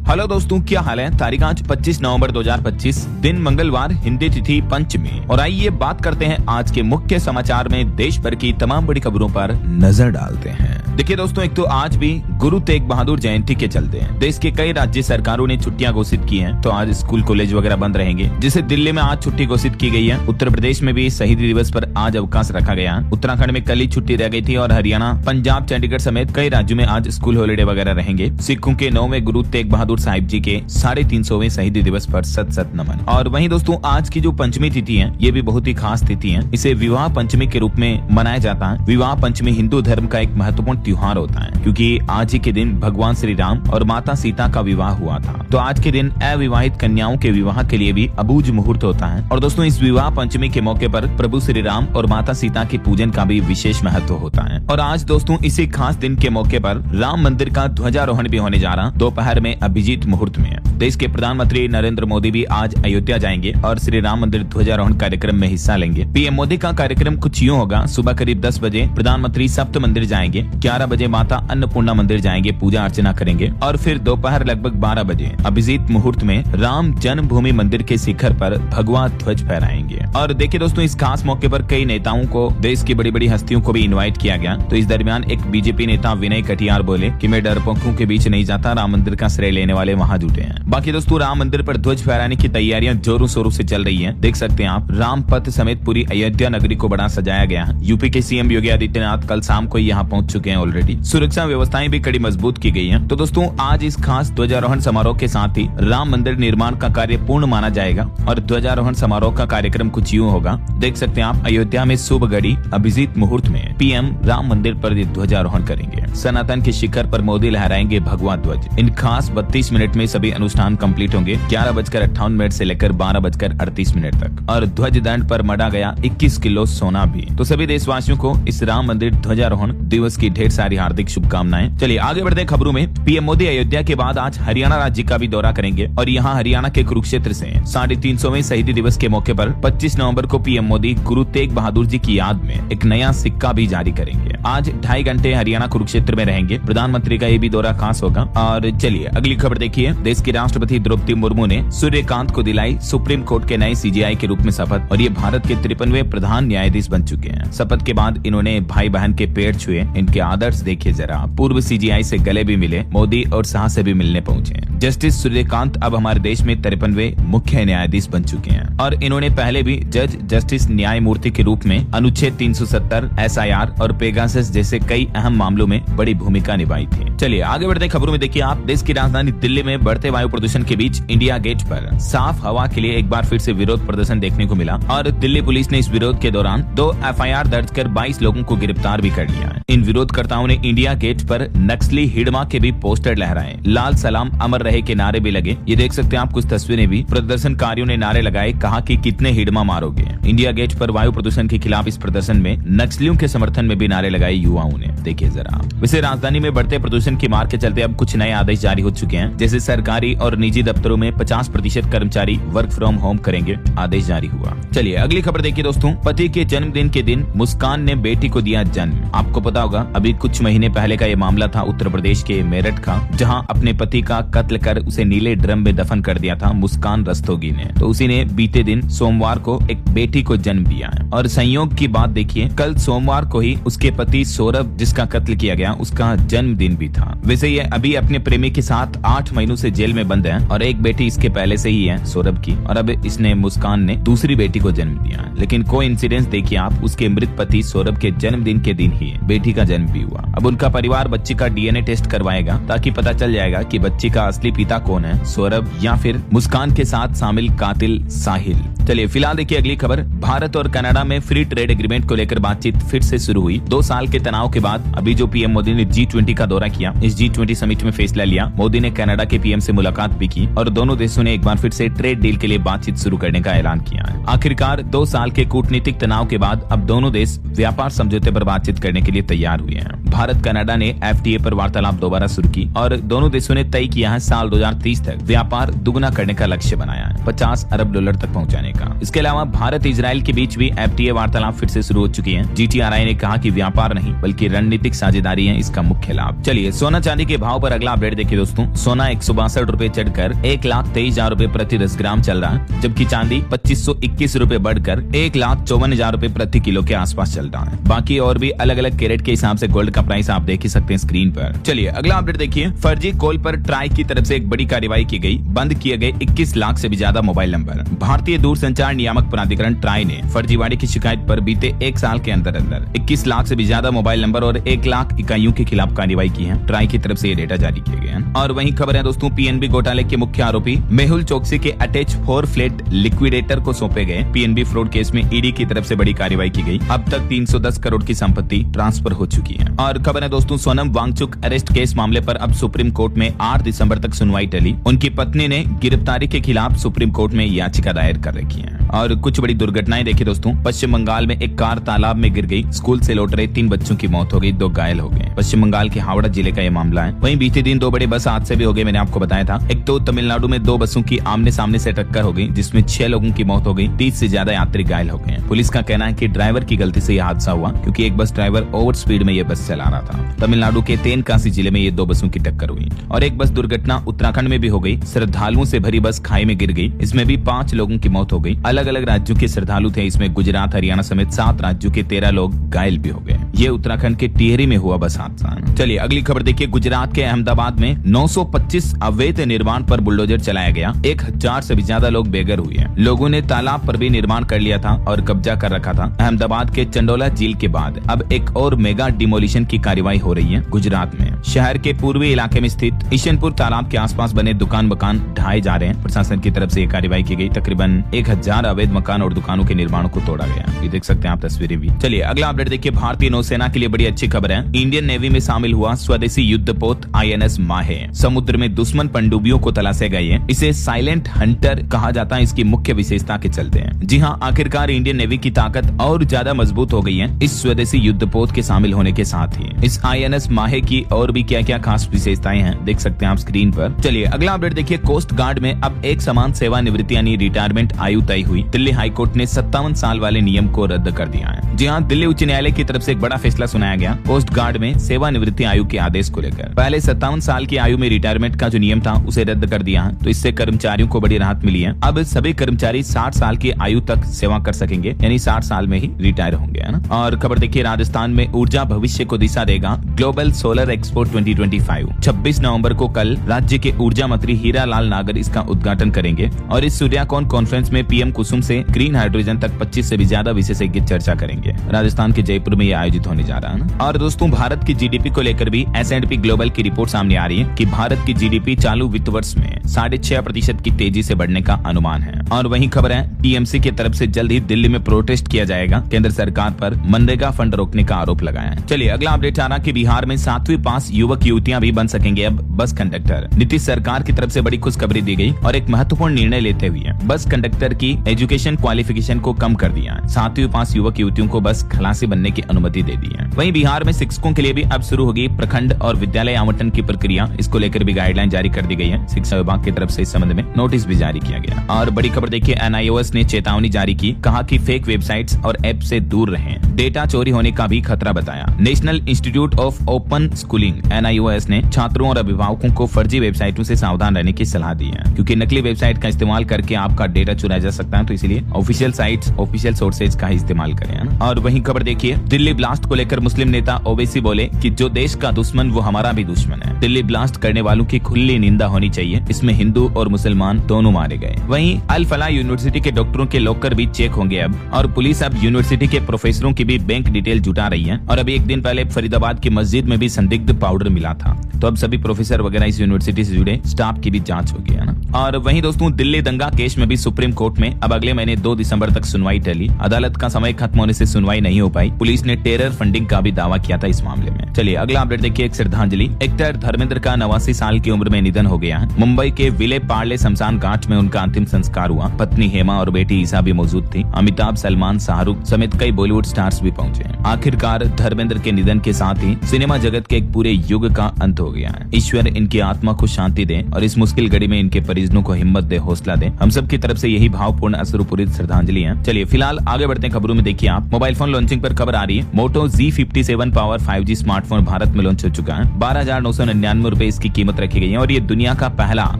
Hello दोस्तों, क्या हाल है। तारीख आज 25 नवंबर 2025, दिन मंगलवार, हिंदी तिथि पंचमी। और आइए बात करते हैं आज के मुख्य समाचार में देश भर की तमाम बड़ी खबरों पर नजर डालते हैं। देखिए दोस्तों, एक तो आज भी गुरु तेग बहादुर जयंती के चलते हैं देश के कई राज्य सरकारों ने छुट्टियां घोषित की हैं, तो आज स्कूल कॉलेज वगैरह बंद रहेंगे। जिसे दिल्ली में आज छुट्टी घोषित की गई है। उत्तर प्रदेश में भी शहीदी दिवस पर आज अवकाश रखा गया। उत्तराखंड में कल ही छुट्टी रह गई थी और हरियाणा, पंजाब, चंडीगढ़ समेत कई राज्यों में आज स्कूल हॉलीडे वगैरह रहेंगे। सिखों के 9वें गुरु तेग बहादुर साहिब जी के 350वें शहीदी दिवस पर सत नमन। और वहीं दोस्तों, आज की जो पंचमी तिथि है, ये भी बहुत ही खास तिथि है। इसे विवाह पंचमी के रूप में मनाया जाता है। विवाह पंचमी हिंदू धर्म का एक महत्वपूर्ण त्योहार होता है, क्योंकि आज ही के दिन भगवान श्री राम और माता सीता का विवाह हुआ था। तो आज के दिन अविवाहित कन्याओं के विवाह के लिए भी अबूझ मुहूर्त होता है। और दोस्तों, इस विवाह पंचमी के मौके पर प्रभु श्री राम और माता सीता के पूजन का भी विशेष महत्व होता है। और आज दोस्तों, इसी खास दिन के मौके पर राम मंदिर का ध्वजारोहण भी होने जा रहा, दोपहर में अभिजीत मुहूर्त में। देश के प्रधानमंत्री नरेंद्र मोदी भी आज अयोध्या जाएंगे और श्री राम मंदिर ध्वजारोहण कार्यक्रम में हिस्सा लेंगे। पीएम मोदी का कार्यक्रम कुछ यूँ होगा। सुबह करीब 10 बजे प्रधानमंत्री सप्त मंदिर जाएंगे, 11 बजे माता अन्नपूर्णा मंदिर जाएंगे, पूजा अर्चना करेंगे और फिर दोपहर लगभग 12 बजे अभिजीत मुहूर्त में राम जन्मभूमि मंदिर के शिखर पर भगवा ध्वज फहराएंगे। और देखिए दोस्तों, इस खास मौके पर कई नेताओं को, देश की बड़ी बड़ी हस्तियों को भी इनवाइट किया गया। तो इस दरमियान एक बीजेपी नेता विनय कटियार बोले कि मैं डरपोकों के बीच नहीं जाता, राम मंदिर का श्रेय लेने वाले वहाँ जुटे हैं। बाकी दोस्तों, राम मंदिर पर ध्वज फहराने की तैयारियां जोरों शोरों से चल रही हैं। देख सकते हैं आप, राम पथ समेत पूरी अयोध्या नगरी को बड़ा सजाया गया है। यूपी के सीएम योगी आदित्यनाथ कल शाम को यहाँ पहुंच चुके हैं ऑलरेडी। सुरक्षा व्यवस्थाएं भी कड़ी मजबूत की गई हैं। तो दोस्तों, आज इस खास ध्वजारोहण समारोह के साथ ही राम मंदिर निर्माण का कार्य पूर्ण माना जाएगा और ध्वजारोहण समारोह का कार्यक्रम कुछ यूँ होगा। देख सकते हैं आप, अयोध्या में शुभ घड़ी अभिजीत मुहूर्त में पीएम राम मंदिर पर ध्वजारोहण करेंगे। सनातन के शिखर पर मोदी लहराएंगे भगवा ध्वज। इन खास 32 मिनट में सभी अनुष्ठान कंप्लीट होंगे। 11:58 से लेकर 12:38 तक। और ध्वज दंड पर मढ़ा गया 21 किलो सोना भी। तो सभी देशवासियों को इस राम मंदिर ध्वजारोहण दिवस की ढेर सारी हार्दिक शुभकामनाएं। चलिए आगे बढ़ते हैं खबरों में। पीएम मोदी अयोध्या के बाद आज हरियाणा राज्य का भी दौरा करेंगे और यहाँ हरियाणा के कुरुक्षेत्र से 350वें शहीदी दिवस के मौके पर 25 नवंबर को पीएम मोदी गुरु तेग बहादुर जी की याद में एक नया सिक्का भी जारी करेंगे। आज 2.5 घंटे हरियाणा कुरुक्षेत्र में रहेंगे। प्रधानमंत्री का ये भी दौरा खास होगा। और चलिए अगली खबर देखिए। देश की राष्ट्रपति द्रौपदी मुर्मू ने सूर्यकांत को दिलाई सुप्रीम कोर्ट के नए सीजेआई के रूप में शपथ और ये भारत के 53वें प्रधान न्यायाधीश बन चुके हैं। शपथ के बाद इन्होंने भाई बहन के पैर छुए। इनके आदर्श देखिए जरा। पूर्व सीजेआई से गले भी मिले, मोदी और शाह से भी मिलने पहुंचे। जस्टिस सूर्यकांत अब हमारे देश में 53वें मुख्य न्यायाधीश बन चुके हैं और इन्होंने पहले भी जज जस्टिस न्यायमूर्ति के रूप में अनुच्छेद 370, SIR और पेगासस जैसे कई अहम मामलों में बड़ी भूमिका निभाई थी। चलिए आगे बढ़ते खबरों में देखिए आप। देश की राजधानी दिल्ली में बढ़ते वायु प्रदूषण के बीच इंडिया गेट पर साफ हवा के लिए एक बार फिर से विरोध प्रदर्शन देखने को मिला और दिल्ली पुलिस ने इस विरोध के दौरान 2 FIR दर्ज कर 22 लोगों को गिरफ्तार भी कर लिया है। इन विरोधकर्ताओं ने इंडिया गेट पर नक्सली हिडमा के भी पोस्टर लहराए, लाल सलाम अमर रहे के नारे भी लगे। ये देख सकते हैं आप कुछ तस्वीरें भी। प्रदर्शनकारियों ने नारे लगाए, कहा कि कितने हिडमा मारोगे। इंडिया गेट पर वायु प्रदूषण के खिलाफ इस प्रदर्शन में नक्सलियों के समर्थन में भी नारे लगाए युवाओं ने। देखिए जरा। वैसे राजधानी में बढ़ते प्रदूषण की मार के चलते अब कुछ नए आदेश जारी हो चुके हैं। जैसे सरकारी और निजी दफ्तरों में 50% कर्मचारी वर्क फ्रॉम होम करेंगे, आदेश जारी हुआ। चलिए अगली खबर देखिए दोस्तों। पति के जन्मदिन के दिन मुस्कान ने बेटी को दिया जन्म। आपको पता होगा, अभी कुछ महीने पहले का ये मामला था उत्तर प्रदेश के मेरठ का, जहां अपने पति का कत्ल कर उसे नीले ड्रम में दफन कर दिया था मुस्कान रस्तोगी ने। तो उसी ने बीते दिन सोमवार को एक बेटी को जन्म दिया है। और संयोग की बात देखिए, कल सोमवार को ही उसके पति सौरभ, जिसका कत्ल किया गया, उसका जन्मदिन भी था। वैसे ये अभी अपने प्रेमी के साथ 8 महीनों से जेल में बंद है और एक बेटी इसके पहले से ही है सौरभ की। और अब इसने मुस्कान ने दूसरी बेटी को जन्म दिया। लेकिन कोइंसिडेंस देखिए आप, उसके मृत पति सौरभ के जन्मदिन के दिन ही बेटी का जन्म भी हुआ। अब उनका परिवार बच्ची का DNA टेस्ट करवाएगा ताकि पता चल जाएगा कि बच्ची का असली पिता कौन है, सौरभ या फिर मुस्कान के साथ शामिल कातिल साहिल। चलिए फिलहाल देखिए अगली खबर। भारत और कनाडा में फ्री ट्रेड एग्रीमेंट को लेकर बातचीत फिर से शुरू हुई। 2 साल के तनाव के बाद अभी जो पीएम मोदी ने G20 का दौरा किया, इस G20 समिट में फैसला लिया। मोदी ने कनाडा के पीएम से मुलाकात भी की और दोनों देशों ने एक बार फिर से ट्रेड डील के लिए बातचीत शुरू करने का ऐलान किया है। आखिरकार 2 साल के कूटनीतिक तनाव के बाद अब दोनों देश व्यापार समझौते पर बातचीत करने के लिए तैयार हुए हैं। भारत कनाडा ने FTA पर वार्तालाप दोबारा शुरू की और दोनों देशों ने तय किया है साल 2030 तक व्यापार दुगुना करने का लक्ष्य बनाया है, $50 अरब तक पहुंचाने का। इसके अलावा भारत इजराइल के बीच भी FTA वार्तालाप फिर से शुरू हो चुकी है। GTRI ने कहा कि व्यापार नहीं बल्कि रणनीतिक साझेदारी है इसका मुख्य लाभ। चलिए सोना चांदी के भाव पर अगला अपडेट देखिए दोस्तों। सोना 162 रुपए चढ़कर 1,23,000 रुपए प्रति 10 ग्राम चल रहा है, जबकि चांदी 2521 रुपए बढ़कर 1,54,000 रुपए प्रति किलो के आसपास चल रहा है। बाकी और भी अलग अलग कैरेट के हिसाब से गोल्ड का प्राइस आप देख ही सकते हैं स्क्रीन पर। चलिए अगला अपडेट देखिए। फर्जी कॉल पर ट्राई की तरफ से एक बड़ी कार्रवाई की गई, बंद किए गए 21 लाख से भी ज्यादा मोबाइल नंबर। भारतीय दूरसंचार नियामक प्राधिकरण ट्राई ने फर्जीवाड़े की शिकायत पर बीते 1 साल के अंदर 21 लाख से भी ज्यादा मोबाइल नंबर और 1 लाख इकाइयों के खिलाफ कार्रवाई की है। ट्राई की तरफ से ये डेटा जारी किए गए हैं। और वहीं खबर है दोस्तों, PNB घोटाले के मुख्य आरोपी मेहुल चोकसी के अटैच 4 फ्लैट लिक्विडेटर को सौंपे गए। PNB फ्रॉड केस में ED की तरफ से बड़ी कार्रवाई की गई। अब तक 310 करोड़ की संपत्ति ट्रांसफर हो चुकी है। और खबर है दोस्तों, सोनम वांगचुक अरेस्ट केस मामले पर अब सुप्रीम कोर्ट में 8 दिसंबर तक सुनवाई टली। उनकी पत्नी ने गिरफ्तारी के खिलाफ सुप्रीम कोर्ट में याचिका दायर कर रखी है। और कुछ बड़ी दुर्घटनाएं देखिए दोस्तों। पश्चिम बंगाल में एक कार तालाब में गिर गई, स्कूल से लौट रहे 3 बच्चों की मौत हो गई, 2 घायल हो गए। पश्चिम बंगाल के हावड़ा जिले का यह मामला है। वहीं बीते दिन 2 बड़े बस हादसे भी हो गए, मैंने आपको बताया था। एक तो तमिलनाडु में 2 बसों की आमने सामने से टक्कर हो गई, जिसमें 6 लोगों की मौत हो गई, 30 से ज्यादा यात्री घायल हो गए। पुलिस का कहना है कि ड्राइवर की गलती से यह हादसा हुआ, क्योंकि एक बस ड्राइवर ओवर स्पीड में यह बस चला रहा था। तमिलनाडु के तेनकासी जिले में ये 2 बसों की टक्कर हुई। और एक बस दुर्घटना उत्तराखंड में भी हो गई। श्रद्धालुओं से भरी बस खाई में गिर गई, इसमें भी 5 लोगों की मौत हो गई। अलग अलग राज्यों के श्रद्धालु थे, इसमें गुजरात, हरियाणा समेत 7 राज्यों के 13 लोग घायल भी हो गए। ये उत्तराखंड के टिहरी में हुआ बस हादसा। चलिए अगली खबर देखिए। गुजरात के अहमदाबाद में 925 अवैध निर्माण पर बुलडोजर चलाया गया। 1000 से भी ज्यादा लोग बेघर हुए हैं। लोगों ने तालाब पर भी निर्माण कर लिया था और कब्जा कर रखा था। अहमदाबाद के चंडोला झील के बाद अब एक और मेगा डिमोलिशन की कार्रवाई हो रही है गुजरात में। शहर के पूर्वी इलाके में स्थित ईशनपुर तालाब के आसपास बने दुकान मकान ढाए जा रहे हैं। प्रशासन की तरफ से ये कार्रवाई की गई। तकरीबन 1000 अवैध मकान और दुकानों के निर्माणों को तोड़ा गया। ये देख सकते हैं आप तस्वीरें भी। चलिए अगला अपडेट देखिए। भारतीय नौसेना के लिए बड़ी अच्छी खबर है। इंडियन नेवी में शामिल हुआ स्वदेशी युद्धपोत INS माहे समुद्र में दुश्मन पनडुब्बियों को तलाशे गए हैं। इसे साइलेंट हंटर कहा जाता है, इसकी मुख्य विशेषता के चलते हैं। जी हाँ, आखिरकार इंडियन नेवी की ताकत और ज्यादा मजबूत हो गई है इस स्वदेशी युद्धपोत के शामिल होने के साथ ही। इस INS माहे की और भी क्या क्या खास विशेषताएं हैं देख सकते हैं आप स्क्रीन पर। चलिए अगला अपडेट देखिए। कोस्ट गार्ड में अब एक समान सेवानिवृत्ति यानी रिटायरमेंट आयु तय हुई। दिल्ली हाईकोर्ट ने 57 साल वाले नियम को रद्द कर दिया है। जी हाँ, दिल्ली उच्च न्यायालय की तरफ से एक बड़ा फैसला सुनाया गया कोस्ट गार्ड में सेवानिवृत्ति आयु के आदेश को लेकर। पहले 57 साल की आयु में रिटायरमेंट का जो नियम था उसे रद्द कर दिया है, तो इससे कर्मचारियों को बड़ी राहत मिली है। अब सभी कर्मचारी 60 साल की आयु तक सेवा कर सकेंगे, यानी 60 साल में ही रिटायर होंगे, है ना। और खबर देखिए, राजस्थान में ऊर्जा भविष्य को दिशा देगा ग्लोबल सोलर एक्सपो 2025। 26 नवंबर को कल राज्य के ऊर्जा मंत्री हीरा लाल नागर इसका उद्घाटन करेंगे। और इस सूर्याकोन कॉन्फ्रेंस में PM कुसुम से ग्रीन हाइड्रोजन तक 25 से भी ज्यादा विशेषज्ञ चर्चा करेंगे। राजस्थान के जयपुर में यह आयोजित होने जा रहा है ना। और दोस्तों, भारत की GDP को लेकर भी S&P ग्लोबल की रिपोर्ट सामने आ रही है कि भारत की GDP चालू वित्त वर्ष में 6.5% की तेजी से बढ़ने का अनुमान है। और वहीं खबर है, TMC की तरफ से जल्द ही दिल्ली में प्रोटेस्ट किया जाएगा। केंद्र सरकार पर मनरेगा फंड रोकने का आरोप लगाया है। चलिए अगला अपडेट आ रहा कि बिहार में 7वीं पास युवक युवतियां भी बन सकेंगे अब बस कंडक्टर। नीतीश सरकार की तरफ से बड़ी खुशखबरी दी गई और एक महत्वपूर्ण निर्णय लेते हुए बस कंडक्टर की एजुकेशन क्वालिफिकेशन को कम कर दिया है। 7वीं पास युवक युवतियों को बस खलासी बनने की अनुमति दे दी है। वहीं बिहार में शिक्षकों के लिए भी अब शुरू होगी प्रखंड और विद्यालय आवंटन की प्रक्रिया। इसको लेकर भी गाइडलाइन जारी कर दी गई है। शिक्षा विभाग की तरफ से इस संबंध में नोटिस भी जारी किया गया। और बड़ी खबर देखिए, NIOS ने चेतावनी जारी की, कहा कि फेक वेबसाइट्स और ऐप से दूर रहें। डेटा चोरी होने का भी खतरा बताया। National institute of open schooling NIOS ने छात्रों और अभिभावकों को फर्जी वेबसाइटों से सावधान रहने की सलाह दी है, क्योंकि नकली वेबसाइट का इस्तेमाल करके आपका डेटा चुराया जा सकता है। तो इसलिए ऑफिशियल साइट्स, ऑफिशियल सोर्सेज का ही इस्तेमाल करें। और वहीं खबर देखिए, दिल्ली ब्लास्ट को लेकर मुस्लिम नेता ओवैसी बोले कि जो देश का दुश्मन वो हमारा भी दुश्मन है। दिल्ली ब्लास्ट करने वालों की खुली निंदा होनी चाहिए। इसमें हिंदू और मुसलमान दोनों मारे गए। वहीं अल फलाह यूनिवर्सिटी के डॉक्टरों के लॉकर भी चेक होंगे अब। और पुलिस अब यूनिवर्सिटी के प्रोफेसरों की भी बैंक डिटेल जुटा रही है। और अभी एक दिन पहले फरीदाबाद की मस्जिद में भी संदिग्ध पाउडर मिला था। तो अब सभी प्रोफेसर वगैरह इस यूनिवर्सिटी से जुड़े स्टाफ की भी जांच होगी, है ना। और वहीं दोस्तों, दिल्ली दंगा केस में भी सुप्रीम कोर्ट में अब अगले महीने 2 दिसंबर तक सुनवाई टली। अदालत का समय खत्म होने से सुनवाई नहीं हो पाई। पुलिस ने टेरर फंडिंग का भी दावा किया था इस मामले में। चलिए अगला अपडेट देखिए। एक श्रद्धांजलि। एक्टर धर्मेंद्र का 89 साल की उम्र में निधन हो गया है। मुंबई के विले पार्ले शमशान घाट में उनका अंतिम संस्कार हुआ। पत्नी हेमा और बेटी ईसा भी मौजूद थी। अमिताभ, सलमान, शाहरुख समेत कई बॉलीवुड स्टार्स भी पहुंचे। आखिरकार धर्मेंद्र के निधन के साथ ही सिनेमा जगत के एक पूरे युग का अंत हो गया है। ईश्वर इनकी आत्मा को को शांति दे और इस मुश्किल घड़ी में इनके परिजनों को हिम्मत दे, हौसला दे। हम सब की तरफ से यही भावपूर्ण अश्रुपूरित श्रद्धांजलि है। चलिए फिलहाल आगे बढ़ते हैं खबरों में। देखिए आप, मोबाइल फोन लॉन्चिंग पर खबर आ रही है। मोटो Z57 power 5G smartphone Bharat में लॉन्च हो चुका है। 12,999 रुपए इसकी कीमत रखी गई है और ये दुनिया का पहला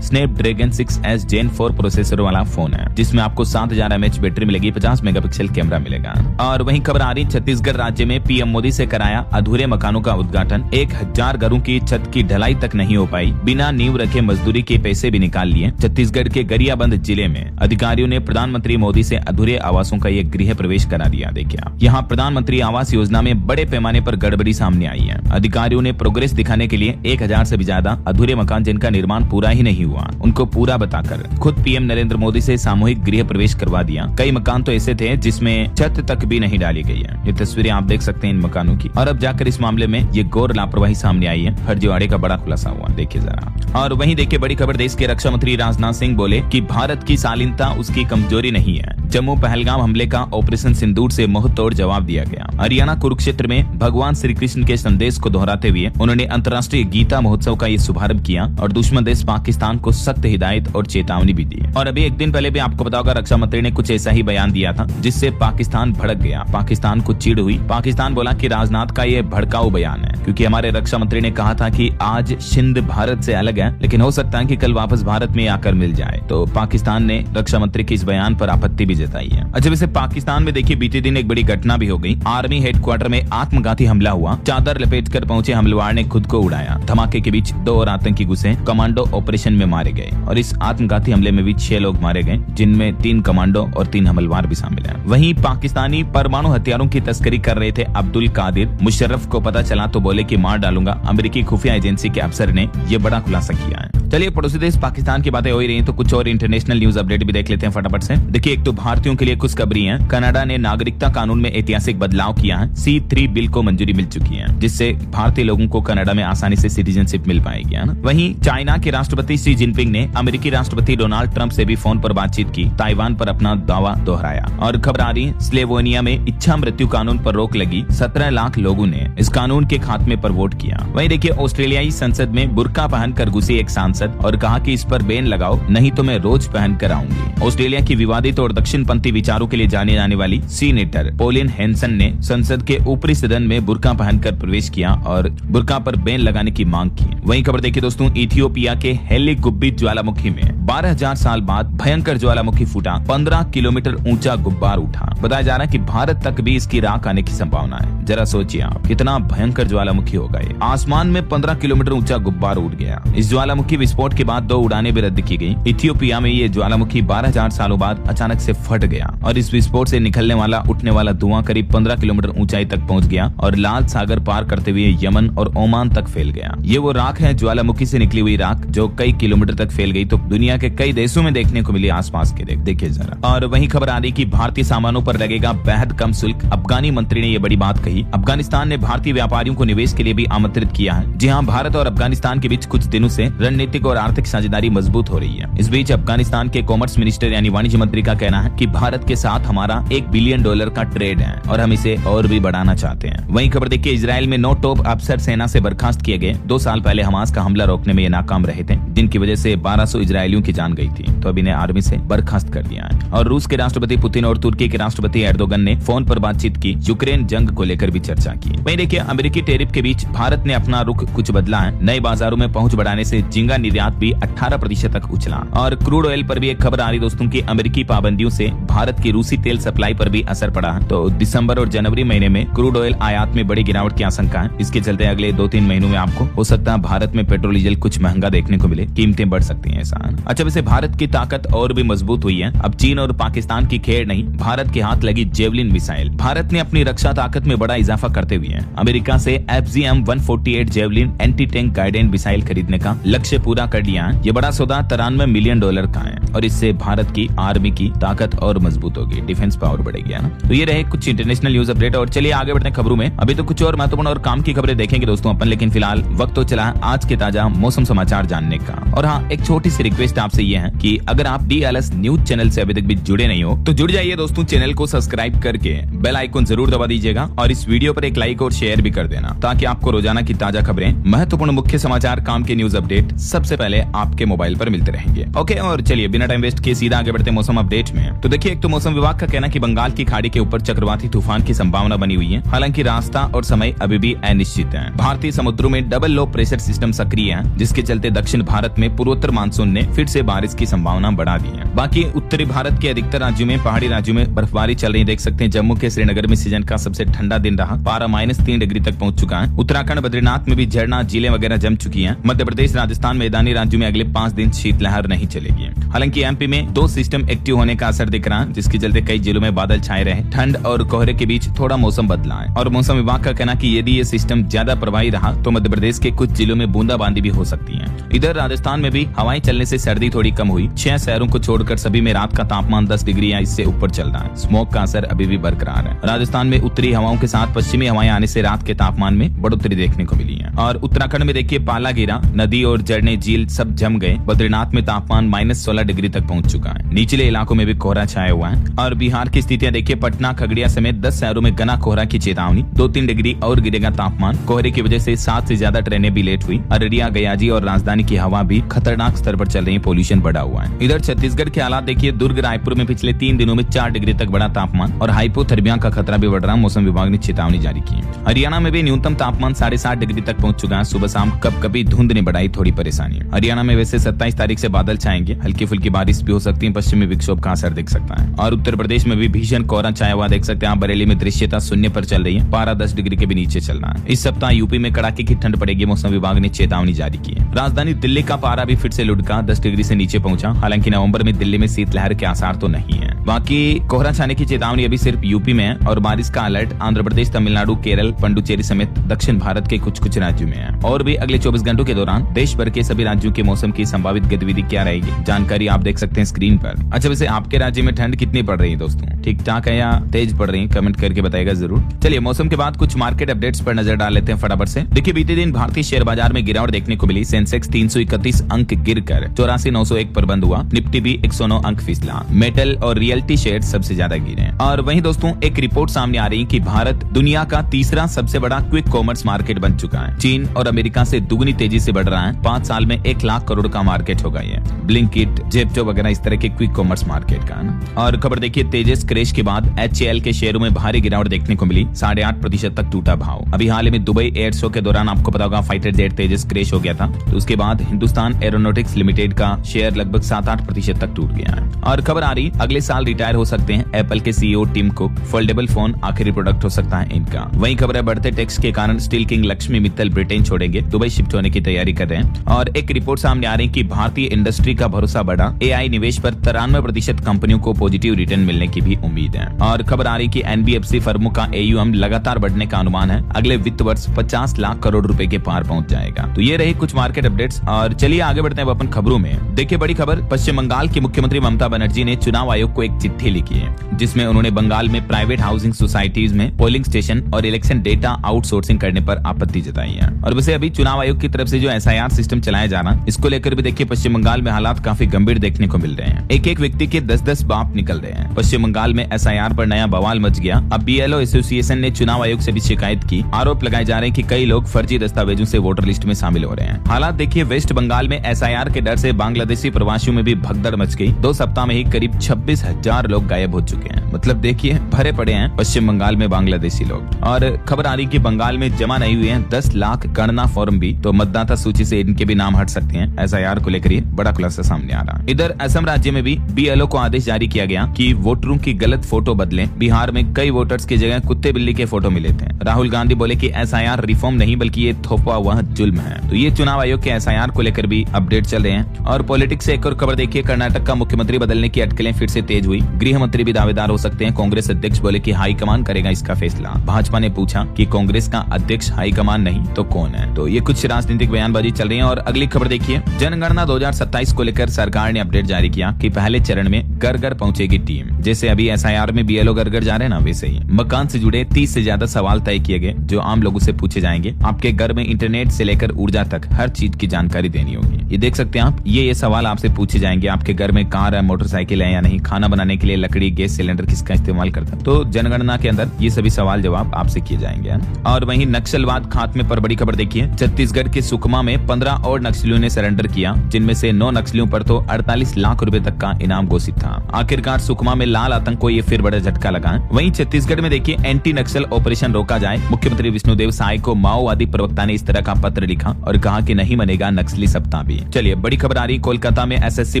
स्नैपड्रैगन 6S Gen 4 प्रोसेसर वाला फोन है, जिसमें आपको 7000 mAh बैटरी मिलेगी, 50 मेगापिक्सल कैमरा मिलेगा। और वहीं खबर आ रही, छत्तीसगढ़ राज्य में पीएम मोदी से कराया अधूरे मकानों का उद्घाटन। 1000 घरों की छत की ढलाई तक नहीं हो पाई, बिना नींव रखे मजदूरी के पैसे भी निकाल लिए। छत्तीसगढ़ के गरियाबंद जिले में अधिकारियों ने प्रधानमंत्री मोदी से अधूरे आवासों का ये गृह प्रवेश करा दिया। देखिए यहाँ प्रधानमंत्री आवास योजना में बड़े पैमाने पर गड़बड़ी सामने आई है। अधिकारियों ने प्रोग्रेस दिखाने के लिए 1000 से भी ज्यादा अधूरे मकान जिनका निर्माण पूरा ही नहीं हुआ, उनको पूरा बताकर खुद पीएम नरेंद्र मोदी से सामूहिक गृह प्रवेश करवा दिया। कई मकान तो ऐसे थे जिसमें छत तक भी नहीं डाली गई है। ये तस्वीरें आप देख सकते हैं इन मकानों की। और अब जाकर इस मामले में ये घोर लापरवाही सामने आई है। फर्जीवाड़े का बड़ा खुलासा हुआ, देखिए जरा। और वहीं देखिए बड़ी खबर, देश के रक्षा मंत्री राजनाथ सिंह बोले कि भारत की शालीनता उसकी कमजोरी नहीं है। जम्मू पहलगाम हमले का ऑपरेशन सिंदूर से मुंहतोड़ जवाब दिया गया। हरियाणा कुरुक्षेत्र में भगवान श्री कृष्ण के संदेश को दोहराते हुए उन्होंने अंतर्राष्ट्रीय गीता महोत्सव का ये शुभारंभ किया और दुश्मन देश पाकिस्तान को सख्त हिदायत और चेतावनी भी दी। और अभी एक दिन पहले भी आपको पता होगा रक्षा मंत्री ने कुछ ऐसा ही बयान दिया था, जिससे पाकिस्तान भड़क गया, पाकिस्तान को चिढ़ हुई। पाकिस्तान बोला कि राजनाथ का ये भड़काऊ बयान है, क्योंकि हमारे रक्षा मंत्री ने कहा था कि आज सिंध भारत से अलग है, लेकिन हो सकता है कि कल वापस भारत में आकर मिल जाए। तो पाकिस्तान ने रक्षा मंत्री के इस बयान पर आपत्ति भी जताई है। अच्छा, वैसे पाकिस्तान में देखिए बीते दिन एक बड़ी घटना भी हो गई। आर्मी हेडक्वार्टर में आत्मघाती हमला हुआ। चादर लपेटकर पहुंचे हमलावर ने खुद को उड़ाया। धमाके के बीच 2 और आतंकी घुसे, कमांडो ऑपरेशन में मारे गए और इस आत्मघाती हमले में भी 6 लोग मारे गए, जिनमें 3 कमांडो और 3 हमलावर भी शामिल हैं। वहीं पाकिस्तानी परमाणु हथियारों की तस्करी कर रहे थे अब्दुल कादिर मुशर्रफ को पता चला तो बोले कि मार डालूंगा। अमेरिकी खुफिया एजेंसी के अफसर ने यह बड़ा खुलासा किया है। चलिए पड़ोसी देश पाकिस्तान की बातें हो ही रही हैं, तो कुछ और इंटरनेशनल न्यूज अपडेट भी देख लेते हैं फटाफट से। देखिए एक तो भारतीयों के लिए खुशखबरी है। कनाडा ने नागरिकता कानून में ऐतिहासिक बदलाव किया है। C3 बिल को मंजूरी मिल चुकी है, जिससे भारतीय लोगों को कनाडा में आसानी से सिटीजनशिप मिल पाएगी, है ना। वहीं चाइना के राष्ट्रपति शी जिनपिंग ने अमेरिकी राष्ट्रपति डोनाल्ड ट्रंप से भी फोन पर बातचीत की, ताइवान पर अपना दावा दोहराया। और खबर आ रही है, स्लोवेनिया में इच्छा मृत्यु कानून पर रोक लगी। 17 लाख लोगों ने इस कानून के खात्मे पर वोट किया। वहीं देखिए ऑस्ट्रेलियाई संसद में बुर्का पहनकर घुसी एक सांसद और कहा कि इस पर बैन लगाओ, नहीं तो मैं रोज पहन कर आऊंगी। ऑस्ट्रेलिया की विवादित और दक्षिणपंथी विचारों के लिए जाने जाने वाली सीनेटर पोलिन हेंसन ने संसद के ऊपरी सदन में बुर्का पहनकर प्रवेश किया और बुर्का पर बैन लगाने की मांग की। वहीं खबर देखिए दोस्तों, इथियोपिया के हेलीगुब्बी ज्वालामुखी में 12,000 साल बाद भयंकर ज्वालामुखी फूटा। 15 किलोमीटर ऊंचा गुब्बार उठा। बताया जा रहा है कि भारत तक भी इसकी राख आने की संभावना है। जरा सोचिए आप, कितना भयंकर ज्वालामुखी होगा ये। आसमान में 15 किलोमीटर ऊंचा गुब्बार उड़ गया। इस ज्वालामुखी विस्फोट के बाद 2 उड़ानें भी रद्द की गई। इथियोपिया में ये ज्वालामुखी 12,000 सालों बाद अचानक से फट गया और इस विस्फोट से निकलने वाला उठने वाला धुआं करीब 15 किलोमीटर ऊंचाई तक पहुंच गया और लाल सागर पार करते हुए यमन और ओमान तक फैल गया। ये वो राख है, ज्वालामुखी से निकली हुई राख, जो कई किलोमीटर तक फैल गई। तो दुनिया के कई देशों में देखने को मिली आसपास के। देखिए जरा। और वहीं खबर आ रही कि भारतीय सामानों पर लगेगा बेहद कम शुल्क। अफगानी मंत्री ने ये बड़ी बात कही। अफगानिस्तान ने भारतीय व्यापारियों को निवेश के लिए भी आमंत्रित किया है। जी हाँ, भारत और अफगानिस्तान के बीच कुछ दिनों से रणनीतिक और आर्थिक साझेदारी मजबूत हो रही है। इस बीच अफगानिस्तान के कॉमर्स मिनिस्टर यानी वाणिज्य मंत्री का कहना है कि भारत के साथ हमारा $1 बिलियन का ट्रेड है और हम इसे और भी बढ़ाना चाहते हैं। वहीं खबर देखिए, इजराइल में 9 टॉप अफसर सेना से बर्खास्त किए गए। 2 साल पहले हमास का हमला रोकने में ये नाकाम रहे थे, जिनकी वजह से 1200 इजरायलियों की जान गई थी। तो अब इन्हें आर्मी से बर्खास्त कर दिया है। और रूस के राष्ट्रपति पुतिन और तुर्की के राष्ट्रपति एर्दोगन ने फोन पर बातचीत की। यूक्रेन जंग को लेकर भी चर्चा की। वहीं देखिए, अमेरिकी टैरिफ के बीच भारत ने अपना रुख कुछ बदला है। नए बाजारों में पहुंच बढ़ाने से झींगा निर्यात भी 18% तक उछला। और क्रूड ऑयल पर भी एक खबर आ रही दोस्तों की अमेरिकी पाबंदियों से भारत की रूसी तेल सप्लाई पर भी असर पड़ा है। तो दिसंबर और जनवरी महीने में क्रूड ऑयल आयात में बड़ी गिरावट की आशंका है। इसके चलते अगले 2-3 महीनों में आपको हो सकता है भारत में पेट्रोल डीजल कुछ महंगा देखने को मिले, कीमतें बढ़ सकती हैं ऐसा। अच्छा, वैसे भारत की ताकत और भी मजबूत हुई है। अब चीन और पाकिस्तान की खेल नहीं, भारत के हाथ लगी जेवलिन मिसाइल। भारत ने अपनी रक्षा ताकत में बड़ा इजाफा करते हुए अमेरिका से FGM-148 javelin anti tank guided missile खरीदने का लक्ष्य पूरा कर लिया है। ये बड़ा सौदा $93 मिलियन का है और इससे भारत की आर्मी की ताकत और मजबूत होगी, डिफेंस पावर बढ़ेगी, है ना। तो ये रहे कुछ इंटरनेशनल न्यूज अपडेट। और चलिए आगे बढ़ते हैं खबरों में। अभी तो कुछ और महत्वपूर्ण और काम की खबरें देखेंगे दोस्तों अपन, लेकिन फिलहाल वक्त तो चला है आज के ताजा मौसम समाचार जानने का। और हाँ, एक छोटी सी रिक्वेस्ट आपसे ये है कि अगर आप DLS न्यूज चैनल से अभी तक भी जुड़े नहीं हो तो जुड़ जाइए दोस्तों, चैनल को सब्सक्राइब करके बेल आइकन जरूर दबा दीजिएगा और इस वीडियो पर एक लाइक और शेयर भी कर देना ताकि आपको रोजाना की ताजा खबरें, महत्वपूर्ण मुख्य समाचार, काम के न्यूज अपडेट सबसे पहले आपके मोबाइल पर मिलते रहेंगे। ओके, और चलिए बिना टाइम वेस्ट किए सीधा आगे बढ़ते मौसम अपडेट में। तो देखिए, एक तो मौसम विभाग का कहना कि बंगाल की खाड़ी के ऊपर चक्रवाती तूफान की संभावना बनी हुई है, हालांकि रास्ता और समय अभी भी अनिश्चित है। भारतीय समुद्रों में डबल लो प्रेशर सिस्टम सक्रिय है, जिसके चलते दक्षिण भारत में पूर्वोत्तर मानसून ने फिर से बारिश की संभावना बढ़ा दी है। बाकी उत्तरी भारत के अधिकतर राज्यों में, पहाड़ी राज्यों में बर्फबारी चल रही, देख सकते हैं। जम्मू के श्रीनगर में सीजन का सबसे ठंडा दिन रहा, पारा -3 डिग्री तक पहुंच चुका है। उत्तराखंड बद्रीनाथ में भी झरना, झीलें वगैरह जम चुकी हैं। मध्य प्रदेश, राजस्थान, मैदानी राज्यों में अगले 5 दिन शीतलहर नहीं चलेगी। हालांकि एमपी में 2 सिस्टम एक्टिव होने का असर दिख रहा है, जिसके चलते कई जिलों में बादल छाए रहे। ठंड और कोहरे के बीच थोड़ा मौसम बदला है और मौसम विभाग का कहना कि यदि ये सिस्टम ज्यादा प्रभावी रहा तो मध्य प्रदेश के कुछ जिलों में बूंदाबांदी भी हो सकती है। इधर राजस्थान में भी हवाएं चलने से सर्दी थोड़ी कम हुई। 6 शहरों को छोड़कर सभी में रात का तापमान 10 डिग्री या इससे ऊपर चल रहा है। स्मोक का असर अभी भी बरकरार है। राजस्थान में उत्तरी हवाओं के साथ पश्चिमी हवाएं आने से रात के तापमान में बढ़ोतरी देखने को मिली है। और उत्तराखंड में देखिए, पाला गिरा, नदी और झरने, झील सब जम गए। बद्रीनाथ में तापमान -16 डिग्री तक पहुंच चुका है। निचले इलाकों में भी कोहरा छाया हुआ है। और बिहार की स्थितियां देखिए, पटना, खगड़िया समेत 10 शहरों में घना कोहरा की चेतावनी, 2-3 डिग्री और गिरेगा तापमान। कोहरे की वजह से 7 से ज्यादा ट्रेनें भी लेट हुई। अररिया, गयाजी और राजधानी की हवा भी खतरनाक स्तर पर चल रही है, पोल्यूशन बढ़ा हुआ है। इधर छत्तीसगढ़ के हालात देखिए, दुर्ग, रायपुर में पिछले 3 दिनों में 4 डिग्री तक बढ़ा तापमान और हाइपोथर्मिया का खतरा भी बढ़ रहा, मौसम विभाग ने चेतावनी जारी की है। हरियाणा में भी न्यूनतम तापमान 7.5 डिग्री तक पहुंच चुका है। सुबह शाम कभी धुंध ने बढ़ाई थोड़ी परेशानी। हरियाणा में वैसे 27 तारीख से बादल छाएंगे, हल्की फुल्की बारिश भी हो सकती है, पश्चिमी विक्षोभ का असर दिख सकता है। और उत्तर प्रदेश में भी भीषण कोहरा छाया हुआ, देख सकते हैं आप। बरेली में दृश्यता 0 पर चल रही है, पारा 10 डिग्री के भी नीचे चल रहा है। इस सप्ताह यूपी में कड़ाके की ठंड पड़ेगी, मौसम विभाग ने चेतावनी जारी की है। राजधानी दिल्ली का पारा भी फिर से लुढ़का, 10 डिग्री से नीचे पहुंचा। हालांकि नवंबर में दिल्ली में शीतलहर के आसार तो नहीं है। बाकी कोहरा छाने की चेतावनी अभी सिर्फ यूपी में है और बारिश का अलर्ट आंध्र प्रदेश, तमिलनाडु, केरल, पुडुचेरी समेत दक्षिण भारत के कुछ राज्यों में है। और भी अगले 24 घंटों के दौरान देश भर के सभी राज्यों के मौसम की संभावित गतिविधि क्या रहेगी, जानकारी आप देख सकते हैं स्क्रीन पर। अच्छा, वैसे आपके राज्य में ठंड कितनी पड़ रही है दोस्तों? ठीक ठाक है या तेज पड़ रही है? कमेंट करके बताएगा जरूर। चलिए, मौसम के बाद कुछ मार्केट अपडेट्स पर नजर डाल लेते हैं फटाफट से। देखिए, बीते दिन भारतीय शेयर बाजार में गिरावट देखने को मिली। सेंसेक्स 331 अंक गिरकर 84,901 पर बंद हुआ। निफ्टी भी 109 अंक फिसला। मेटल और रियल्टी शेयर सबसे ज्यादा गिरे। और वहीं दोस्तों, एक रिपोर्ट सामने आ रही है कि भारत दुनिया का तीसरा सबसे बड़ा क्विक कॉमर्स मार्केट बन चुका है। चीन और अमेरिका से दुगनी तेजी से बढ़ रहा है। 5 साल में 1 लाख करोड़ का मार्केट होगा ये। ब्लिंकिट, जेप्टो वगैरह इस तरह के क्विक कॉमर्स मार्केट का ना। और खबर देखिए, तेजस क्रैश के बाद HAL के शेयरों में भारी गिरावट देखने को मिली। 8.5% तक टूटा भाव। अभी हाल ही में दुबई एयर शो के दौरान आपको पता होगा फाइटर जेट तेजस क्रैश हो गया था, तो उसके बाद हिंदुस्तान एरोनॉटिक्स लिमिटेड का शेयर लगभग 7-8% तक टूट गया है। और खबर आ रही, अगले साल रिटायर हो सकते हैं एप्पल के CEO Tim Cook. Foldable phone आखिरी प्रोडक्ट हो सकता है इनका। वहीं खबर है, बढ़ते टैक्स के कारण steel king Lakshmi Mittal Britain छोड़ेंगे, दुबई शिफ्ट होने की तैयारी कर रहे हैं। और एक रिपोर्ट सामने आ रही कि भारतीय इंडस्ट्री का भरोसा बढ़ा। AI निवेश पर 93% कंपनियों को पॉजिटिव रिटर्न मिलने की भी उम्मीद है। और खबर आ रही कि NBFC फर्मों का AUM लगातार बढ़ने का अनुमान है। अगले वित्त वर्ष 50 लाख करोड़ रुपए के पार पहुंच जाएगा। तो ये रही कुछ मार्केट अपडेट्स। और चलिए आगे बढ़ते हैं अपन खबरों में। देखिए, बड़ी खबर, पश्चिम बंगाल की मुख्यमंत्री ममता बनर्जी ने चुनाव आयोग को एक चिट्ठी लिखी है, जिसमें उन्होंने बंगाल में प्राइवेट हाउसिंग सोसाइटीज में पोलिंग स्टेशन और इलेक्शन डेटा आउटसोर्सिंग करने पर आपत्ति जताई है। और वैसे अभी चुनाव आयोग की तरफ से जो SIR सिस्टम चलाया जा रहा, इसको लेकर भी देखिए पश्चिम बंगाल में हालात काफी गंभीर देखने को मिल रहे हैं। एक व्यक्ति के 10-10 बाप निकल रहे हैं। पश्चिम बंगाल में SIR पर नया बवाल मच गया। अब BLO एसोसिएशन ने चुनाव आयोग से भी शिकायत की। आरोप लगाए जा रहे हैं कि कई लोग फर्जी दस्तावेजों से वोटर लिस्ट में शामिल हो रहे हैं। हालात देखिए, वेस्ट बंगाल में SIR के डर से बांग्लादेशी प्रवासियों में भी भगदड़ मच गई। 2 सप्ताह में ही करीब 26,000 लोग गायब हो चुके हैं। मतलब देखिए, भरे पड़े हैं पश्चिम बंगाल में बांग्लादेशी लोग। और खबर आ रही कि बंगाल में जमा नहीं हुए हैं 10 लाख गणना फॉर्म भी, तो मतदाता सूची से इनके भी नाम हट सकते हैं। SIR को लेकर बड़ा खुलासा सामने आ रहा है। इधर असम राज्य में भी BLO को आदेश जारी किया गया कि वोटरों की गलत फोटो बदलें। बिहार में कई वोटर्स की जगह कुत्ते बिल्ली के फोटो मिले थे। राहुल गांधी बोले कि SIR रिफॉर्म नहीं बल्कि ये थोपा हुआ जुल्म है। तो ये चुनाव आयोग के SIR को लेकर भी अपडेट चल रहे हैं। और पॉलिटिक्स से एक और खबर देखिए, कर्नाटक का मुख्यमंत्री बदलने की अटकलें फिर से तेज हुई। गृह मंत्री भी दावेदार हो सकते हैं। कांग्रेस अध्यक्ष बोले कि हाईकमान करेगा इसका फैसला। भाजपा ने पूछा कि कांग्रेस का अध्यक्ष हाईकमान नहीं तो कौन है? तो ये कुछ राजनीतिक बयानबाजी चल रही है। और अगली खबर देखिए, जनगणना 2027 को लेकर सरकार सरकार ने अपडेट जारी किया कि पहले चरण में घर घर पहुंचेगी टीम। जैसे अभी SIR में BLO घर घर जा रहे हैं ना, वैसे ही मकान से जुड़े 30 से ज्यादा सवाल तय किए गए जो आम लोगों से पूछे जाएंगे। आपके घर में इंटरनेट से लेकर ऊर्जा तक हर चीज की जानकारी देनी होगी। ये देख सकते हैं आप, ये सवाल आपसे पूछे जाएंगे। आपके घर में कार है, मोटरसाइकिल है या नहीं, खाना बनाने के लिए लकड़ी, गैस सिलेंडर किसका इस्तेमाल करता है। तो जनगणना के अंदर ये सभी सवाल जवाब आपसे किए जाएंगे। और वहीं नक्सलवाद खात्मे पर बड़ी खबर देखिए। छत्तीसगढ़ के सुकमा में 15 और नक्सलियों ने सरेंडर किया, जिनमें से 9 नक्सलियों पर तो 48 लाख रुपए तक का इनाम घोषित था। आखिरकार सुकमा में लाल आतंक को ये फिर बड़ा झटका लगा। वहीं छत्तीसगढ़ में देखिए एंटी नक्सल ऑपरेशन रोका जाए। मुख्यमंत्री विष्णुदेव साय को माओवादी प्रवक्ता ने इस तरह का पत्र लिखा और कहा कि नहीं मनेगा नक्सली सप्ताह भी। चलिए बड़ी खबर आ रही, कोलकाता में SSC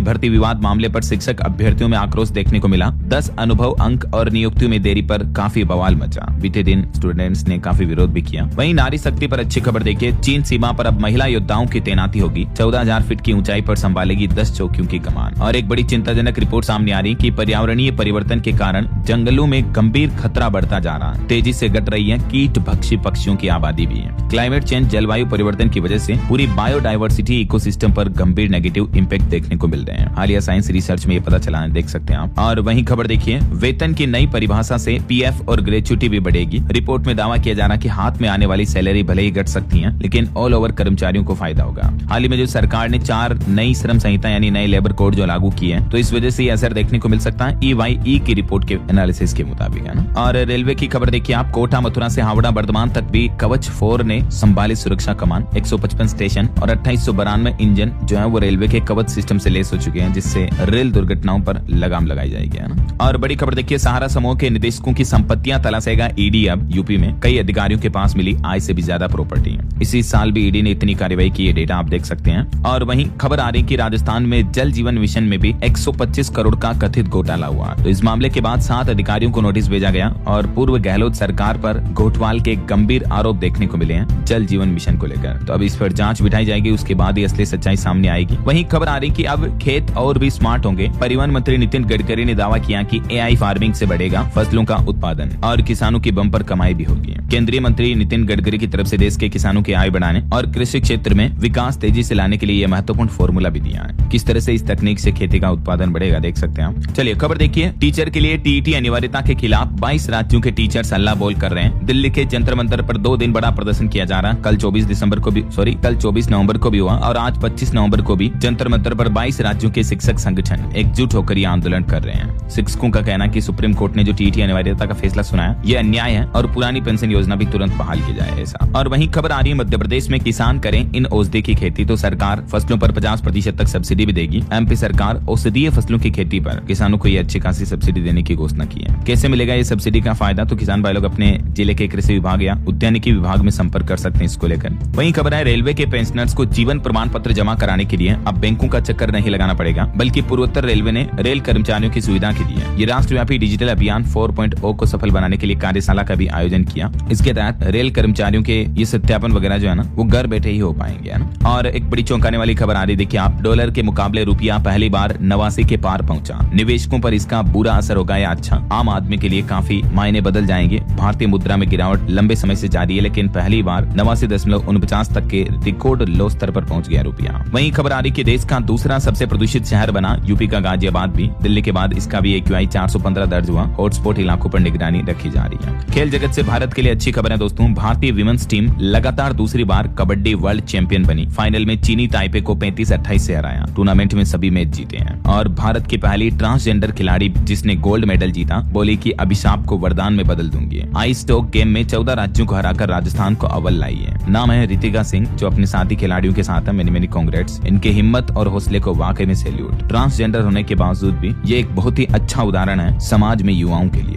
भर्ती विवाद मामले पर शिक्षक अभ्यर्थियों में आक्रोश देखने को मिला। 10 अनुभव अंक और नियुक्तियों में देरी पर काफी बवाल मचा। बीते दिन स्टूडेंट्स ने काफी विरोध भी किया। वहीं नारी शक्ति पर अच्छी खबर देखिए। चीन सीमा पर अब महिला योद्धाओं की तैनाती होगी। 14,000 फीट की ऊंचाई पर संभालेगी 10 चौकियों की कमान। और एक बड़ी चिंताजनक रिपोर्ट सामने आ रही कि पर्यावरणीय परिवर्तन के कारण जंगलों में गंभीर खतरा बढ़ता जा रहा है। तेजी से घट रही है कीट भक्षी पक्षियों की आबादी भी है। क्लाइमेट चेंज, जलवायु परिवर्तन की वजह से पूरी बायोडाइवर्सिटी इकोसिस्टम पर गंभीर नेगेटिव इंपैक्ट देखने को मिल रहे हैं। हालिया साइंस रिसर्च में ये पता चला है, देख सकते हैं आप। और वहीं खबर देखिए, वेतन की नई परिभाषा से PF और ग्रेच्युटी भी बढ़ेगी। रिपोर्ट में दावा किया जा रहा है कि हाथ में आने वाली सैलरी भले ही घट सकती है, लेकिन ऑल ओवर कर्मचारियों को फायदा होगा। हाल ही में जो सरकार ने 4 नई श्रम संहिता यानी नए लेबर कोड जो लागू किए हैं, तो इस वजह से ये असर देखने को मिल सकता है EYE की रिपोर्ट के एनालिसिस के मुताबिक, है ना। और रेलवे की खबर देखिए आप, कोटा मथुरा से हावड़ा बर्धमान तक भी कवच 4 ने संभाली सुरक्षा कमान। 155 स्टेशन और 2892 इंजन जो है वो रेलवे के कवच सिस्टम से लेस हो चुके हैं, जिससे रेल दुर्घटनाओं पर लगाम लगाई जाएगी, है ना। और बड़ी खबर देखिए, सहारा समूह के निदेशकों की संपत्तियां तलाशेगा ED। अब यूपी में कई अधिकारियों के पास मिली आय से भी ज्यादा प्रॉपर्टी है। इसी साल भी ED ने इतनी कार्रवाई की, डेटा आप देख सकते हैं। और वहीं खबर आ रही कि राजस्थान में जल जीवन मिशन में भी 125 करोड़ का कथित घोटाला हुआ। तो इस मामले के बाद 7 अधिकारियों को नोटिस भेजा गया और पूर्व गहलोत सरकार पर घोटाले के गंभीर आरोप देखने को मिले हैं जल जीवन मिशन को लेकर। तो अब इस पर जांच बिठाई जाएगी, उसके बाद ही असली सच्चाई सामने आएगी। वहीं खबर आ रही कि अब खेत और भी स्मार्ट होंगे। परिवहन मंत्री नितिन गडकरी ने दावा किया कि AI फार्मिंग से बढ़ेगा फसलों का उत्पादन और किसानों की बम्पर कमाई भी होगी। केंद्रीय मंत्री नितिन गडकरी की तरफ से देश के किसानों की आय बढ़ाने और कृषि क्षेत्र में विकास तेजी से लाने के लिए यह महत्वपूर्ण फॉर्मूला भी दिया है। किस तरह से इस तकनीक से खेती का उत्पादन बढ़ेगा, देख सकते हैं आप। चलिए खबर देखिए, टीचर के लिए TET अनिवार्यता के खिलाफ 22 राज्यों के टीचर्स हल्ला बोल कर रहे हैं। दिल्ली के जंतर मंतर पर 2 दिन बड़ा प्रदर्शन किया जा रहा है। कल 24 नवंबर को भी हुआ और आज 25 नवंबर को भी जंतर मंतर पर 22 राज्यों के शिक्षक संगठन एकजुट होकर ये आंदोलन कर रहे हैं। शिक्षकों का कहना कि सुप्रीम कोर्ट ने जो TET अनिवार्यता का फैसला सुनाया ये अन्याय है और पुरानी पेंशन योजना भी तुरंत बहाल की जाए, ऐसा। और वहीं खबर आ रही है, मध्य प्रदेश में किसान करें इन औषधि की खेती तो सरकार फसलों पर 50% तक सब्सिडी भी देगी। MP सरकार औषधीय फसलों की खेती पर किसानों को ये अच्छी खासी सब्सिडी देने की घोषणा की है। कैसे मिलेगा ये सब्सिडी का फायदा, तो किसान भाई लोग अपने जिले के कृषि विभाग या उद्यानिकी विभाग में संपर्क कर सकते हैं इसको लेकर। वहीं खबर है, रेलवे के पेंशनर्स को जीवन प्रमाण पत्र जमा कराने के लिए अब बैंकों का चक्कर नहीं लगाना पड़ेगा, बल्कि पूर्वोत्तर रेलवे ने रेल कर्मचारियों की सुविधा के लिए ये राष्ट्रव्यापी डिजिटल अभियान 4.0 को सफल बनाने के लिए कार्यशाला का भी आयोजन किया। इसके तहत रेल कर्मचारियों के ये सत्यापन वगैरह जो है ना वो घर बैठे ही हो पाएंगे, है ना। और एक बड़ी चौंकाने वाली खबर आ रही, देखिए आप, डॉलर के मुकाबले रुपया पहली बार 89 के पार पहुंचा। निवेशकों पर इसका बुरा असर होगा या अच्छा, आम आदमी के लिए काफी मायने बदल जाएंगे। भारतीय मुद्रा में गिरावट लंबे समय से जारी है, लेकिन पहली बार 89.49 तक के रिकॉर्ड लो स्तर पर पहुंच गया रुपया। वहीं खबर आ रही कि देश का दूसरा सबसे प्रदूषित शहर बना यूपी का गाजियाबाद भी। दिल्ली के बाद इसका भी AQI 415 दर्ज हुआ। हॉटस्पॉट इलाकों पर निगरानी रखी जा रही है। खेल जगत से भारत के लिए अच्छी खबर है दोस्तों। भारतीय विमेंस टीम लगातार दूसरी बार कबड्डी वर्ल्ड चैंपियन बनी। फाइनल में चीनी ताइपे को 35-28 से हराया। टूर्नामेंट में सभी मैच जीते हैं। और भारत की पहली ट्रांसजेंडर खिलाड़ी जिसने गोल्ड मेडल जीता बोली कि अभिशाप को वरदान में बदल दूंगी। आइस स्टॉक गेम में 14 राज्यों को हराकर राजस्थान को अव्वल लाई है। नाम है रितिका सिंह, जो अपने साथी खिलाड़ियों के साथ है। Many congrats. इनके हिम्मत और हौसले को वाकई में सैल्यूट। ट्रांसजेंडर होने के बावजूद भी ये एक बहुत ही अच्छा उदाहरण है समाज में युवाओं के लिए।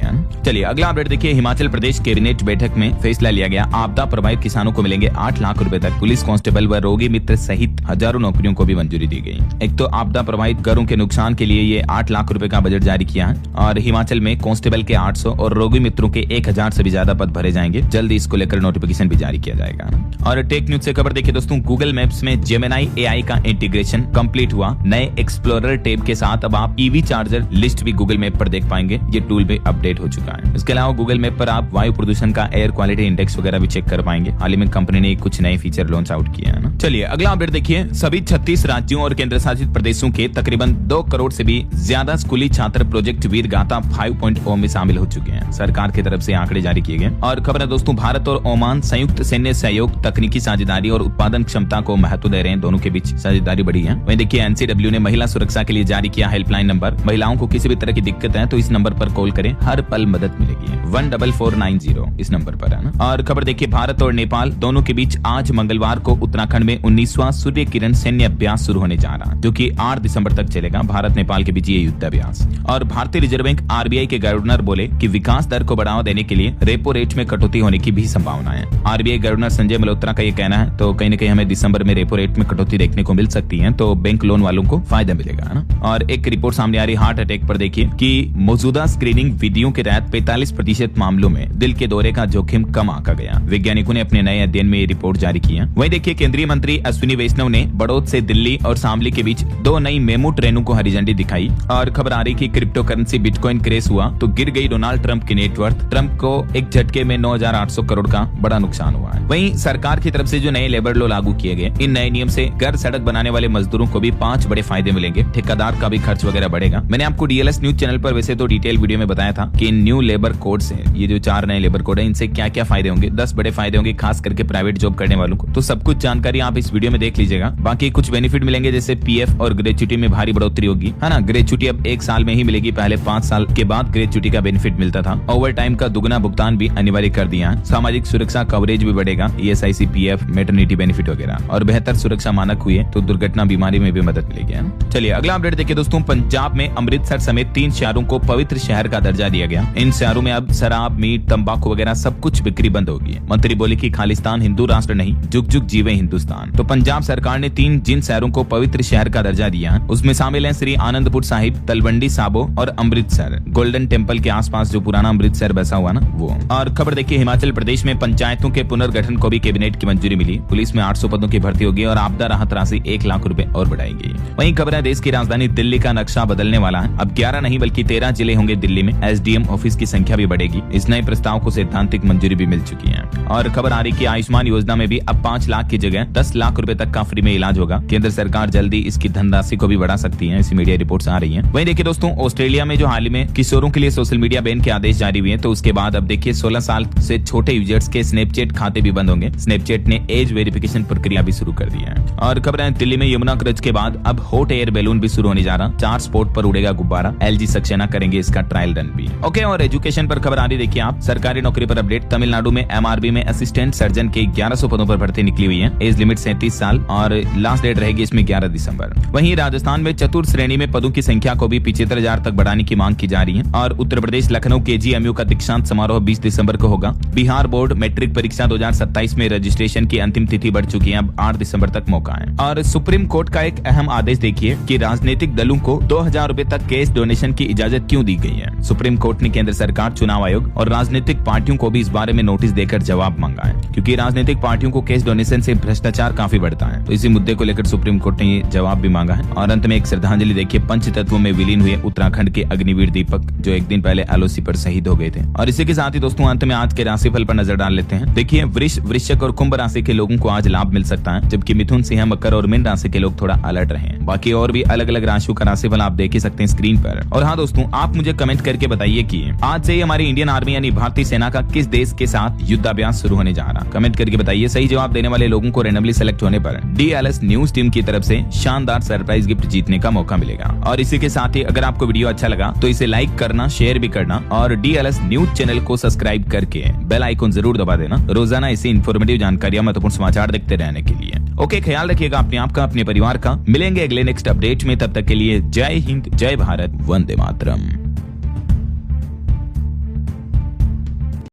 चलिए अगला अपडेट देखिए, हिमाचल प्रदेश कैबिनेट बैठक में फैसला लिया गया। आपदा प्रभावित किसानों को मिलेंगे 8 लाख रुपए तक। पुलिस कांस्टेबल व रोगी मित्र सहित हजारों नौकरियों को भी मंजूरी दी गई। एक तो आपदा प्रभावित घरों के नुकसान के लिए ये 8 लाख रुपए का बजट जारी किया है और हिमाचल में कांस्टेबल के 800 और रोगी मित्रों के 1000 से भी ज्यादा पद भरे जाएंगे। जल्दी इसको लेकर नोटिफिकेशन भी जारी किया जाएगा। और टेक न्यूज से खबर देखिए दोस्तों, गूगल मैप्स में जेमिनी AI का इंटीग्रेशन कंप्लीट हुआ। नए एक्सप्लोरर टैब के साथ अब आप EV चार्जर लिस्ट भी गूगल मैप पर देख पाएंगे। ये टूल भी अपडेट हो चुका है। इसके अलावा गूगल मैप पर आप वायु प्रदूषण का एयर क्वालिटी इंडेक्स वगैरह भी चेक कर पाएंगे। हाल ही में कंपनी ने कुछ नए फीचर लॉन्च आउट किए हैं ना। चलिए अगला अपडेट देखिए, सभी 36 राज्यों और केंद्र शासित प्रदेशों के तकरीबन 2 करोड़ से भी ज्यादा स्कूली छात्र प्रोजेक्ट वीर गाथा 5.0 में शामिल हो चुके हैं। सरकार की तरफ से आंकड़े जारी किए गए। और खबर है दोस्तों, भारत और ओमान संयुक्त सैन्य सहयोग, तकनीकी साझेदारी और उत्पादन क्षमता को महत्व दे रहे हैं। दोनों के बीच साझेदारी बढ़ी है। वहीं देखिए, NCW ने महिला सुरक्षा के लिए जारी किया हेल्पलाइन नंबर। महिलाओं को किसी भी तरह की दिक्कत है तो इस नंबर पर कॉल करें, हर पल मदद मिलेगी। 14490 इस नंबर पर है ना। और खबर देखिए, भारत और नेपाल दोनों के बीच आज मंगलवार को उत्तराखंड में 19वां सूर्य किरण सैन्य अभ्यास शुरू होने जा रहा है, जो कि 8 दिसंबर तक चलेगा। भारत नेपाल के बीच ये युद्धाभ्यास। और भारतीय रिजर्व बैंक RBI के गवर्नर बोले कि विकास दर को बढ़ावा देने के लिए रेपो रेट में कटौती होने की भी संभावना है। RBI गवर्नर संजय मल्होत्रा का ये कहना है। तो कहीं न कहीं हमें दिसंबर में रेपो रेट में कटौती देखने को मिल सकती है, तो बैंक लोन वालों को फायदा मिलेगा ना। और एक रिपोर्ट सामने आ रही हार्ट अटैक पर देखिए कि मौजूदा स्क्रीनिंग विधियों के तहत 45% मामलों में दिल के दौरे का जोखिम कम आंका गया। वैज्ञानिकों ने अपने नए अध्ययन में ये रिपोर्ट जारी की है। वहीं देखिए, केंद्रीय मंत्री अश्विनी वैष्णव ने बड़ौद से दिल्ली और शामली के बीच 2 नई मेमू ट्रेनों को हरी झंडी दिखाई। और खबर आ रही कि क्रिप्टो करेंसी बिटकॉइन क्रैश हुआ तो गिर गई डोनाल्ड ट्रंप की नेटवर्थ। ट्रंप को एक झटके में 9,800 करोड़ का बड़ा नुकसान हुआ है। वहीं सरकार की तरफ से जो नए लेबर लॉ लागू किए गए, इन नए नियम से घर सड़क बनाने वाले मजदूरों को भी 5 बड़े फायदे मिलेंगे। ठेकेदार का भी खर्च वगैरह बढ़ेगा। मैंने आपको DLS न्यूज चैनल पर वैसे तो डिटेल वीडियो में बताया था कि इन न्यू लेबर कोड से, ये जो 4 नए लेबर कोड है, इनसे क्या क्या फायदे होंगे। 10 बड़े फायदे होंगे, खास करके प्राइवेट जॉब करने वालों को। तो सब कुछ जानकारी आप इस वीडियो में देख लीजिएगा। बाकी कुछ बेनिफिट मिलेंगे, जैसे PF और ग्रेच्युटी में भारी बढ़ोतरी होगी, है ना। ग्रेच्युटी अब 1 साल में ही मिलेगी, पहले 5 साल के बाद ग्रेच्युटी का बेनिफिट मिलता था। ओवर टाइम का दुगना भुगतान भी अनिवार्य कर दिया है। सामाजिक सुरक्षा कवरेज भी बढ़ेगा, ESIC, PF, मैटरनिटी बेनिफिट वगैरह। और बेहतर सुरक्षा मानक हुए तो दुर्घटना बीमारी में भी मदद मिलेगी। चलिए अगला अपडेट देखिए दोस्तों, पंजाब में अमृतसर समेत 3 शहरों को पवित्र शहर का दर्जा दिया गया। इन शहरों में अब शराब, मीट, तंबाकू वगैरह सब कुछ बिक्री बंद होगी। मंत्री बोले कि खालिस्तान हिंदू राष्ट्र नहीं, जुग जुग जीवे हिंदुस्तान। तो पंजाब सरकार ने 3 जिन शहरों को पवित्र शहर का दर्जा दिया है, उसमें शामिल है श्री आनंदपुर साहिब, तलवंडी साबो और अमृतसर। गोल्डन टेम्पल के आसपास जो पुराना अमृतसर बसा हुआ ना, वो। और खबर देखिए, हिमाचल प्रदेश में पंचायतों के पुनर्गठन को भी कैबिनेट की मंजूरी मिली। पुलिस में 800 पदों की भर्ती होगी और आपदा राहत राशि 1 लाख रुपए और बढ़ाएगी। वहीं खबर है, देश की राजधानी दिल्ली का नक्शा बदलने वाला है। अब 11 नहीं बल्कि 13 जिले होंगे दिल्ली में। SDM ऑफिस की संख्या भी बढ़ेगी। इस नए प्रस्ताव को सैद्धांतिक मंजूरी भी मिल चुकी है। और खबर आ रही कि आयुष्मान योजना में भी अब 5 लाख की जगह 10 लाख रुपए तक का फ्री में इलाज होगा। केंद्र सरकार जल्दी इसकी धनराशि को भी बढ़ा सकती है, ऐसी मीडिया रिपोर्ट्स आ रही हैं। वहीं देखिए दोस्तों, ऑस्ट्रेलिया में जो हाल ही में किशोरों के लिए सोशल मीडिया बैन के आदेश जारी हुए हैं, तो उसके बाद अब देखिए 16 साल से छोटे यूजर्स के स्नैपचैट खाते भी बंद होंगे। स्नैपचैट ने एज वेरिफिकेशन प्रक्रिया भी शुरू कर दी है। और खबर है, दिल्ली में यमुना क्रज के बाद अब हॉट एयर बैलून भी शुरू होने जा रहा। 4 स्पॉट पर उड़ेगा गुब्बारा। LG सक्सेना करेंगे इसका ट्रायल रन भी। ओके, और एजुकेशन पर खबर आ रही देखिए आप, सरकारी नौकरी पर अपडेट। तमिलनाडु में MRB में असिस्टेंट सर्जन के 1100 पदों पर भर्ती निकली हुई है। एज लिमिट 37 साल और लास्ट डेट रहेगी इसमें 11 दिसंबर। वहीं राजस्थान में चतुर्थ श्रेणी में पदों की संख्या को भी 75,000 तक बढ़ाने की मांग की जा रही है। और उत्तर प्रदेश लखनऊ KGMU का दीक्षांत समारोह 20 दिसंबर को होगा। बिहार बोर्ड मैट्रिक परीक्षा 2027 में रजिस्ट्रेशन की अंतिम तिथि बढ़ चुकी है, अब 8 दिसंबर तक मौका है। और सुप्रीम कोर्ट का एक अहम आदेश देखिए कि राजनीतिक दलों को 2,000 रुपए तक कैश डोनेशन की इजाजत क्यों दी गई है। सुप्रीम कोर्ट ने केंद्र सरकार, चुनाव आयोग और राजनीतिक पार्टियों को भी इस बारे में नोटिस देकर जवाब मांगा है, क्योंकि राजनीतिक पार्टियों को कैश डोनेशन से भ्रष्टाचार काफी बढ़ता है। तो इसी मुद्दे को लेकर सुप्रीम कोर्ट ने जवाब भी मांगा है। और अंत में एक श्रद्धांजलि देखिए, पंच तत्वों में विलीन हुए उत्तराखंड के अग्निवीर दीपक, जो एक दिन पहले LOC पर शहीद हो गए थे। और इसी के साथ ही दोस्तों अंत में आज के राशिफल पर नजर डाल लेते हैं। देखिए, वृष, वृश्चिक और कुंभ राशि के लोगों को आज लाभ मिल सकता है, जबकि मिथुन, सिंह, मकर और मीन राशि के लोग थोड़ा अलर्ट रहें। बाकी और भी अलग अलग राशियों का राशिफल आप देख ही सकते हैं स्क्रीन पर। और हाँ दोस्तों, आप मुझे कमेंट करके बताइए कि आज से हमारी इंडियन आर्मी यानी भारतीय सेना का किस देश के साथ युद्धाभ्यास शुरू होने जा रहा। कमेंट करके बताइए। सही जवाब देने वाले लोगों को रैंडमली सेलेक्ट होने पर DLS न्यूज टीम की तरफ से शानदार सरप्राइज गिफ्ट जीतने का मौका मिलेगा। और इसी के साथ ही अगर आपको वीडियो अच्छा लगा तो इसे लाइक करना, शेयर भी करना और DLS न्यूज चैनल को सब्सक्राइब करके बेल आइकन जरूर दबा देना, रोजाना ऐसी इन्फॉर्मेटिव जानकारियां, महत्वपूर्ण समाचार देखते रहने के लिए। ओके, ख्याल रखिएगा अपने आप का, अपने परिवार का। मिलेंगे अगले नेक्स्ट अपडेट में, तब तक के लिए जय हिंद, जय भारत, वंदे मातरम।